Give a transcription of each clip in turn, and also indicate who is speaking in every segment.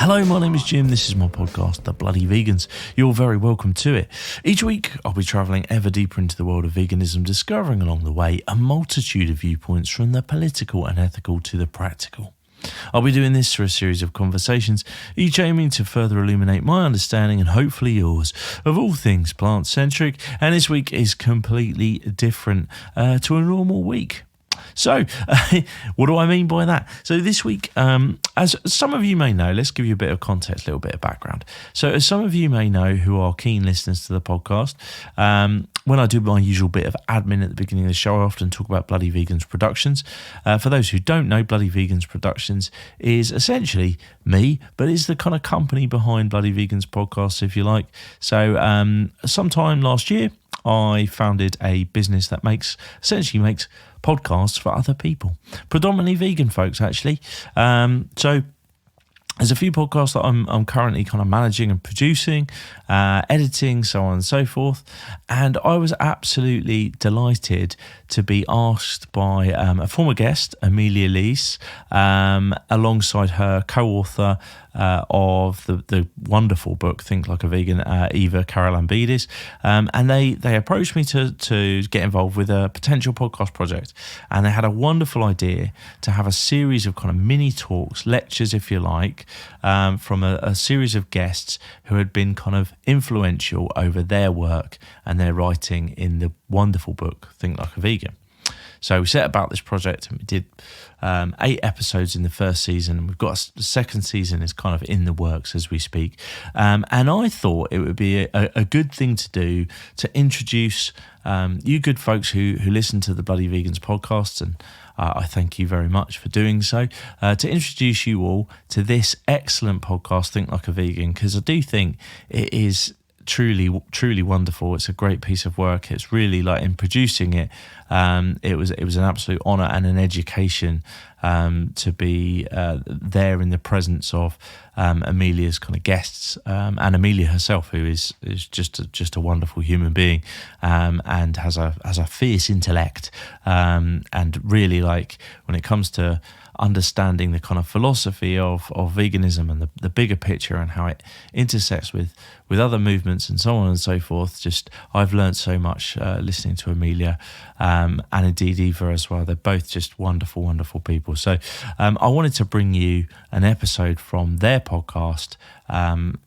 Speaker 1: Hello, my name is Jim. This is my podcast, The Bloody Vegans. You're very welcome to it. Each week, I'll be travelling ever deeper into the world of veganism, discovering along the way a multitude of viewpoints from the political and ethical to the practical. I'll be doing this through a series of conversations, each aiming to further illuminate my understanding and hopefully yours of all things plant-centric. And this week is completely different to a normal week. So, what do I mean by that? So this week, as some of you may know, let's give you a bit of context, a little bit of background. So as some of you may know who are keen listeners to the podcast, when I do my usual bit of admin at the beginning of the show, I often talk about Bloody Vegans Productions. For those who don't know, Bloody Vegans Productions is essentially me, but it's the kind of company behind Bloody Vegans Podcast, if you like. So sometime last year, I founded a business that essentially makes podcasts for other people, predominantly vegan folks, actually. So there's a few podcasts that I'm currently kind of managing and producing, editing, so on and so forth. And I was absolutely delighted to be asked by a former guest, Emilia Leese, alongside her co-author of the wonderful book, Think Like a Vegan, Eva Carolambidis. And they approached me to get involved with a potential podcast project. And they had a wonderful idea to have a series of kind of mini talks, lectures, if you like, from a series of guests who had been kind of influential over their work and their writing in the wonderful book, Think Like a Vegan. So we set about this project and we did 8 episodes in the first season. And we've got the second season is kind of in the works as we speak. And I thought it would be a good thing to do to introduce you good folks who listen to the Bloody Vegans podcasts, and I thank you very much for doing so, to introduce you all to this excellent podcast, Think Like a Vegan, because I do think it is truly wonderful. It's a great piece of work. It's really, like, in producing it, it was an absolute honour and an education to be there in the presence of Emilia's kind of guests, and Emilia herself, who is just a wonderful human being, and has a fierce intellect, and really, like, when it comes to understanding the kind of philosophy of veganism and the bigger picture and how it intersects with other movements and so on and so forth. Just, I've learned so much listening to Emilia, and indeed Eva as well. They're both just wonderful, wonderful people. So I wanted to bring you an episode from their podcast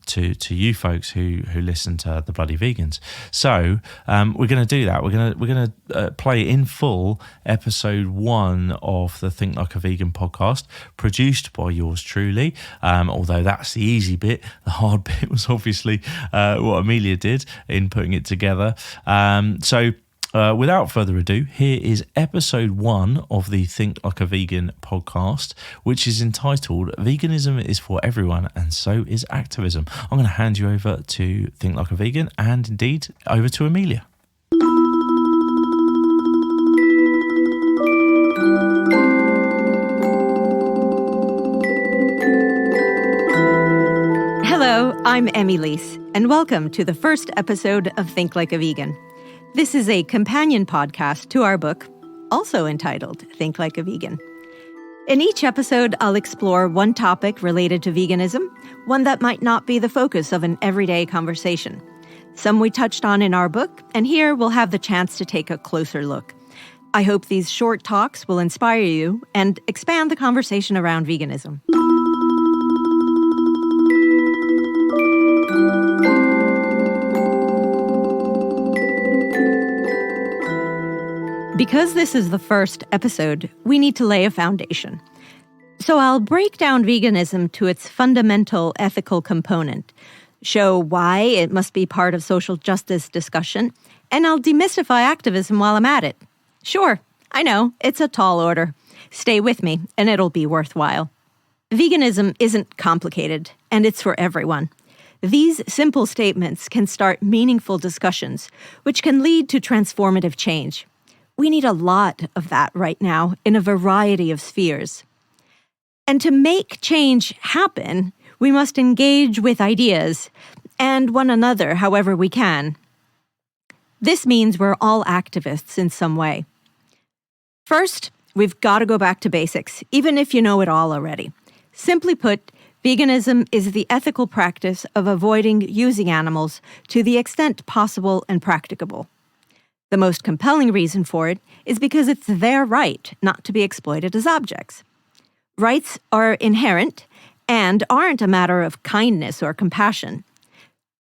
Speaker 1: to you folks who listen to the Bloody Vegans. So we're going to do that. We're going to play in full episode 1 of the Think Like a Vegan podcast, produced by yours truly. Although that's the easy bit, the hard bit was obviously what Emilia did in putting it together. So without further ado, here is episode 1 of the Think Like a Vegan podcast, which is entitled Veganism is for Everyone and So is Activism. I'm going to hand you over to Think Like a Vegan, and indeed over to Emilia.
Speaker 2: Hello, I'm Emmy Leese, and welcome to the first episode of Think Like a Vegan. This is a companion podcast to our book, also entitled Think Like a Vegan. In each episode, I'll explore one topic related to veganism, one that might not be the focus of an everyday conversation. Some we touched on in our book, and here we'll have the chance to take a closer look. I hope these short talks will inspire you and expand the conversation around veganism. Because this is the first episode, we need to lay a foundation. So I'll break down veganism to its fundamental ethical component, show why it must be part of social justice discussion, and I'll demystify activism while I'm at it. Sure, I know, it's a tall order. Stay with me, and it'll be worthwhile. Veganism isn't complicated, and it's for everyone. These simple statements can start meaningful discussions, which can lead to transformative change. We need a lot of that right now in a variety of spheres. And to make change happen, we must engage with ideas and one another however we can. This means we're all activists in some way. First, we've got to go back to basics, even if you know it all already. Simply put, Veganism is the ethical practice of avoiding using animals to the extent possible and practicable. The most compelling reason for it is because it's their right not to be exploited as objects. Rights are inherent and aren't a matter of kindness or compassion.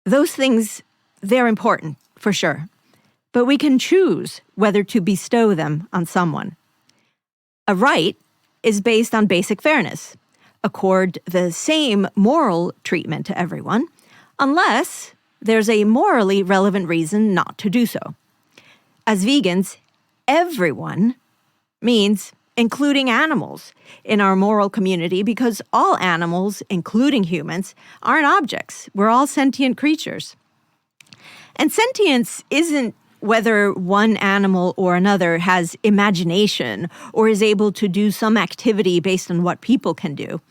Speaker 2: Those things, they're important, for sure. But we can choose whether to bestow them on someone. A right is based on basic fairness. Accord the same moral treatment to everyone, unless there's a morally relevant reason not to do so. As vegans, everyone means including animals in our moral community, because all animals, including humans, aren't objects. We're all sentient creatures. And sentience isn't whether one animal or another has imagination or is able to do some activity based on what people can do.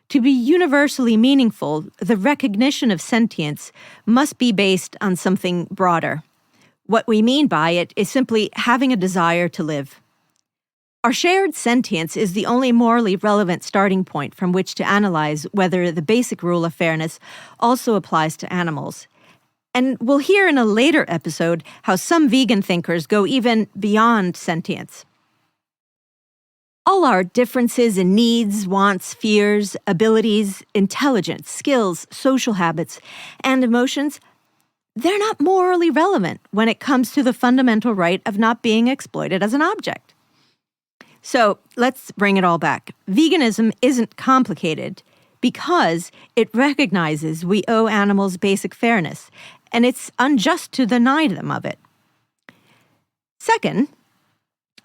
Speaker 2: To be universally meaningful, the recognition of sentience must be based on something broader. What we mean by it is simply having a desire to live. Our shared sentience is the only morally relevant starting point from which to analyze whether the basic rule of fairness also applies to animals. And we'll hear in a later episode how some vegan thinkers go even beyond sentience. All our differences in needs, wants, fears, abilities, intelligence, skills, social habits, and emotions, they're not morally relevant when it comes to the fundamental right of not being exploited as an object. So let's bring it all back. Veganism isn't complicated because it recognizes we owe animals basic fairness, and it's unjust to deny them of it. Second,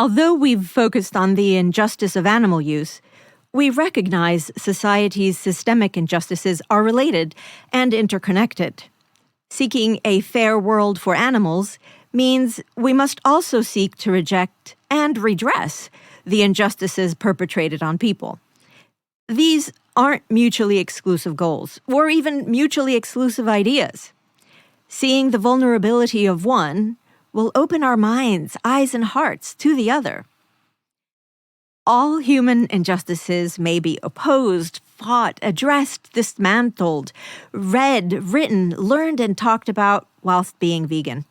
Speaker 2: although we've focused on the injustice of animal use, we recognize society's systemic injustices are related and interconnected. Seeking a fair world for animals means we must also seek to reject and redress the injustices perpetrated on people. These aren't mutually exclusive goals, or even mutually exclusive ideas. Seeing the vulnerability of one will open our minds, eyes, and hearts to the other. All human injustices may be opposed, fought, addressed, dismantled, read, written, learned, and talked about whilst being vegan.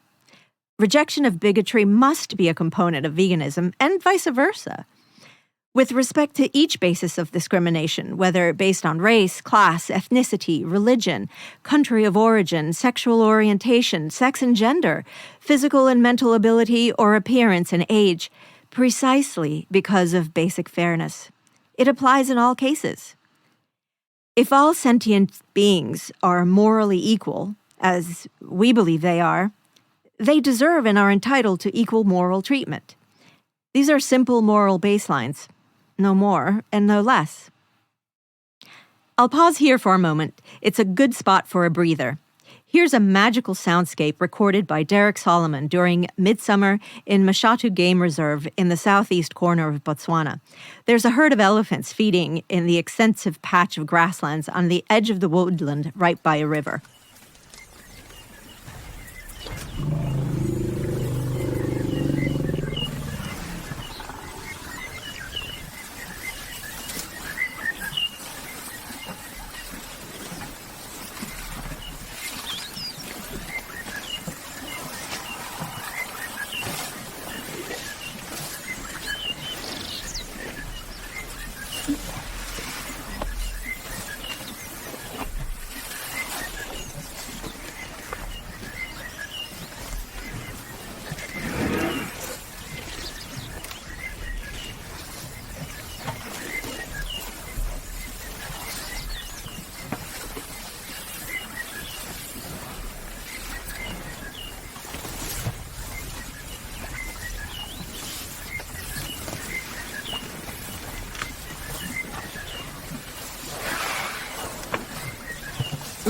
Speaker 2: Rejection of bigotry must be a component of veganism, and vice versa. With respect to each basis of discrimination, whether based on race, class, ethnicity, religion, country of origin, sexual orientation, sex and gender, physical and mental ability, or appearance and age, precisely because of basic fairness. It applies in all cases. If all sentient beings are morally equal, as we believe they are, they deserve and are entitled to equal moral treatment. These are simple moral baselines. No more and no less. I'll pause here for a moment. It's a good spot for a breather. Here's a magical soundscape recorded by Derek Solomon during midsummer in Mashatu Game Reserve in the southeast corner of Botswana. There's a herd of elephants feeding in the extensive patch of grasslands on the edge of the woodland right by a river.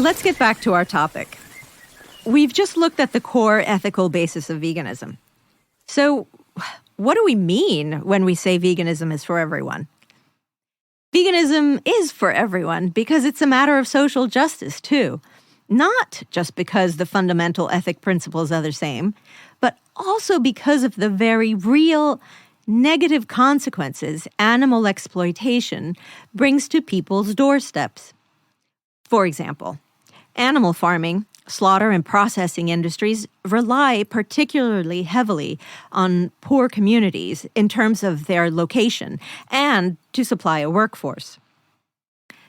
Speaker 2: Let's get back to our topic. We've just looked at the core ethical basis of veganism. So, what do we mean when we say veganism is for everyone? Veganism is for everyone because it's a matter of social justice, too. Not just because the fundamental ethic principles are the same, but also because of the very real negative consequences animal exploitation brings to people's doorsteps. For example, animal farming, slaughter and processing industries rely particularly heavily on poor communities in terms of their location and to supply a workforce.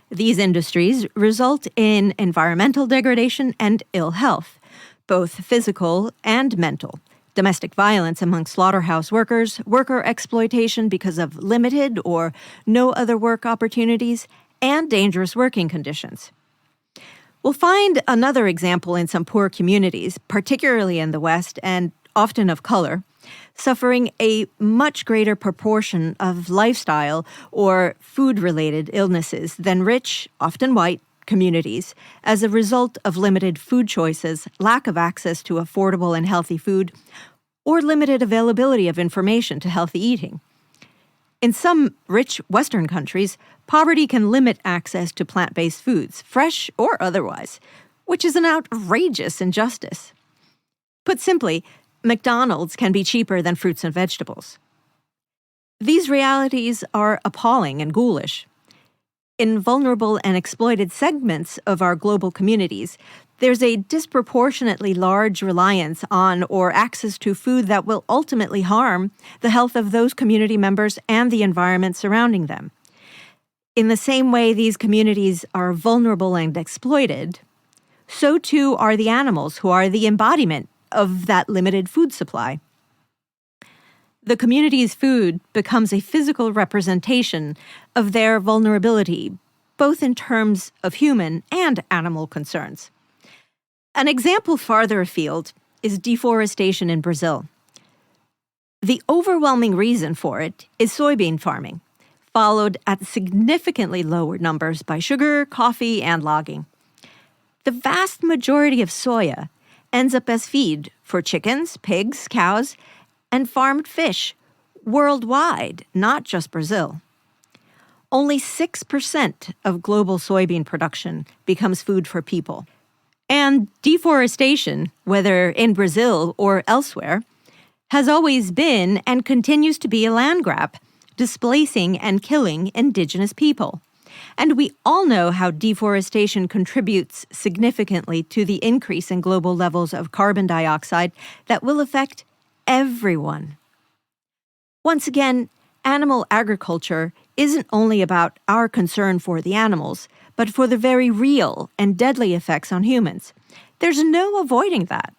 Speaker 2: These industries result in environmental degradation and ill health, both physical and mental, domestic violence among slaughterhouse workers, worker exploitation because of limited or no other work opportunities, and dangerous working conditions. We'll find another example in some poor communities, particularly in the West and often of color, suffering a much greater proportion of lifestyle or food-related illnesses than rich, often white, communities as a result of limited food choices, lack of access to affordable and healthy food, or limited availability of information to healthy eating. In some rich Western countries, poverty can limit access to plant-based foods, fresh or otherwise, which is an outrageous injustice. Put simply, McDonald's can be cheaper than fruits and vegetables. These realities are appalling and ghoulish. In vulnerable and exploited segments of our global communities, there's a disproportionately large reliance on or access to food that will ultimately harm the health of those community members and the environment surrounding them. In the same way these communities are vulnerable and exploited, so too are the animals who are the embodiment of that limited food supply. The community's food becomes a physical representation of their vulnerability, both in terms of human and animal concerns. An example farther afield is deforestation in Brazil. The overwhelming reason for it is soybean farming, followed at significantly lower numbers by sugar, coffee, and logging. The vast majority of soya ends up as feed for chickens, pigs, cows, and farmed fish worldwide, not just Brazil. Only 6% of global soybean production becomes food for people. And deforestation, whether in Brazil or elsewhere, has always been and continues to be a land grab, displacing and killing indigenous people. And we all know how deforestation contributes significantly to the increase in global levels of carbon dioxide that will affect everyone. Once again, animal agriculture isn't only about our concern for the animals, but for the very real and deadly effects on humans. There's no avoiding that.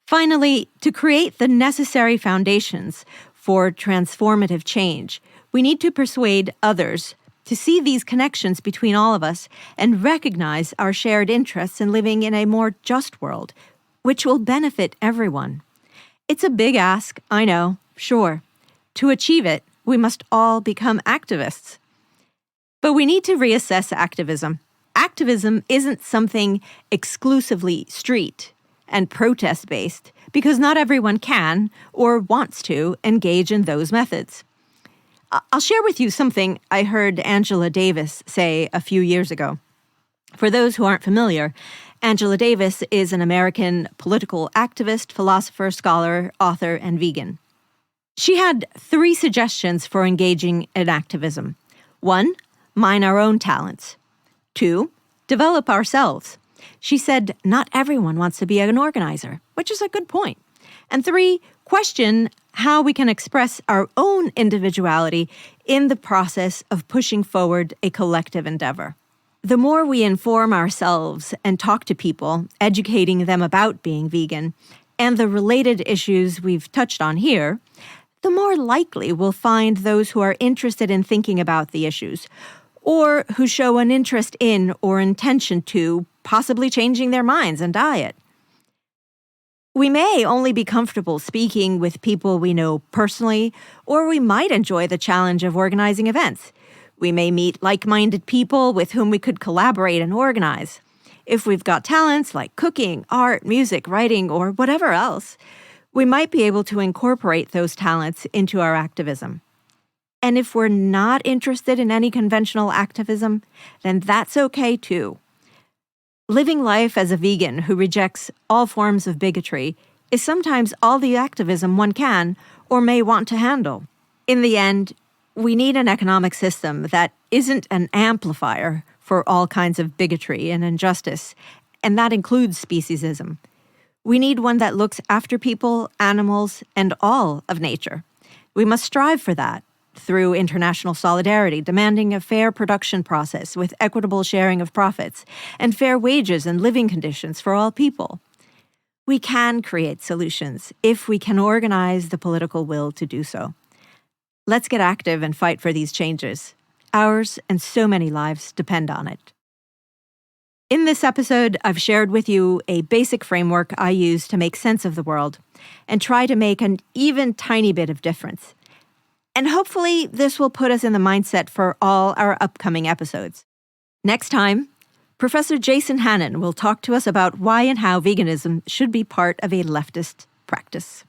Speaker 2: Finally, to create the necessary foundations for transformative change, we need to persuade others to see these connections between all of us and recognize our shared interests in living in a more just world, which will benefit everyone. It's a big ask, I know, sure. To achieve it, we must all become activists. But we need to reassess activism. Activism isn't something exclusively street and protest-based, because not everyone can or wants to engage in those methods. I'll share with you something I heard Angela Davis say a few years ago. For those who aren't familiar, Angela Davis is an American political activist, philosopher, scholar, author, and vegan. She had 3 suggestions for engaging in activism. 1, mine our own talents. 2, develop ourselves. She said not everyone wants to be an organizer, which is a good point. And 3, question how we can express our own individuality in the process of pushing forward a collective endeavor. The more we inform ourselves and talk to people, educating them about being vegan, and the related issues we've touched on here, the more likely we'll find those who are interested in thinking about the issues, or who show an interest in or intention to possibly changing their minds and diet. We may only be comfortable speaking with people we know personally, or we might enjoy the challenge of organizing events. We may meet like-minded people with whom we could collaborate and organize. If we've got talents like cooking, art, music, writing, or whatever else, we might be able to incorporate those talents into our activism. And if we're not interested in any conventional activism, then that's okay too. Living life as a vegan who rejects all forms of bigotry is sometimes all the activism one can or may want to handle. In the end, we need an economic system that isn't an amplifier for all kinds of bigotry and injustice, and that includes speciesism. We need one that looks after people, animals, and all of nature. We must strive for that through international solidarity, demanding a fair production process with equitable sharing of profits, and fair wages and living conditions for all people. We can create solutions if we can organize the political will to do so. Let's get active and fight for these changes. Ours and so many lives depend on it. In this episode, I've shared with you a basic framework I use to make sense of the world and try to make an even tiny bit of difference. And hopefully, this will put us in the mindset for all our upcoming episodes. Next time, Professor Jason Hannon will talk to us about why and how veganism should be part of a leftist practice.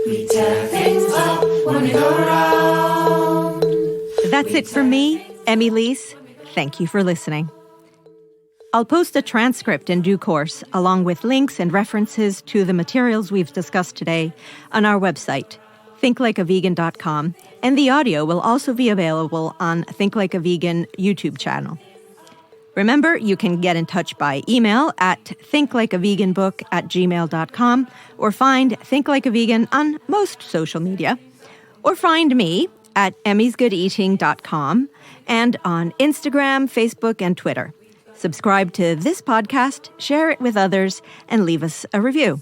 Speaker 3: We tear things up when we go around.
Speaker 2: That's it for me, Emilia Leese. Thank you for listening. I'll post a transcript in due course, along with links and references to the materials we've discussed today on our website, thinklikeavegan.com, and the audio will also be available on Think Like a Vegan YouTube channel. Remember, you can get in touch by email at thinklikeaveganbook@gmail.com or find Think Like a Vegan on most social media, or find me at emmysgoodeating.com and on Instagram, Facebook, and Twitter. Subscribe to this podcast, share it with others, and leave us a review.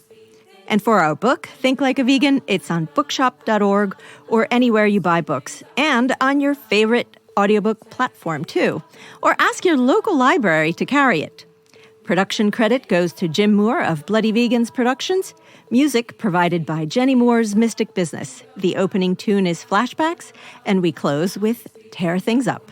Speaker 2: And for our book, Think Like a Vegan, it's on bookshop.org or anywhere you buy books, and on your favorite audiobook platform too, or ask your local library to carry it. Production credit goes to Jim Moore of Bloody Vegans Productions. Music provided by Jenny Moore's Mystic Business. The opening tune is Flashbacks, and we close with Tear Things Up.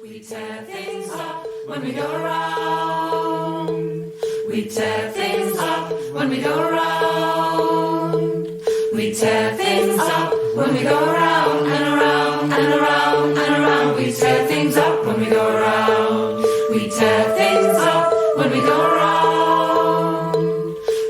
Speaker 3: We tear things up when we go around. We tear things up when we go around. We tear things up when we go around and around and around and around. We tear things up when we go around. We tear things up when we go around.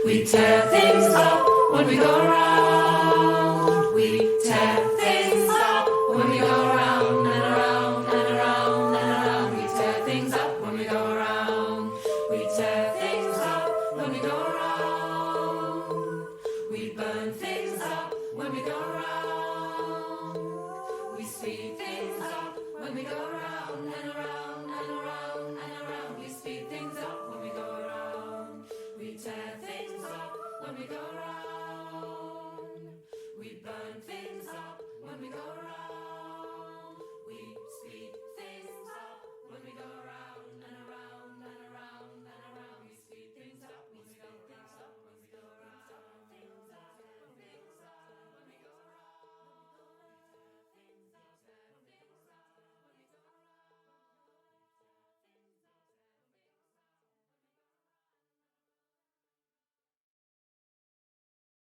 Speaker 3: We tear things up when we go around. We tear things up when we go around and around and around and around. We tear things up when we go around. We tear things up when we go around. We burn things up when we go around. We speed things up when we go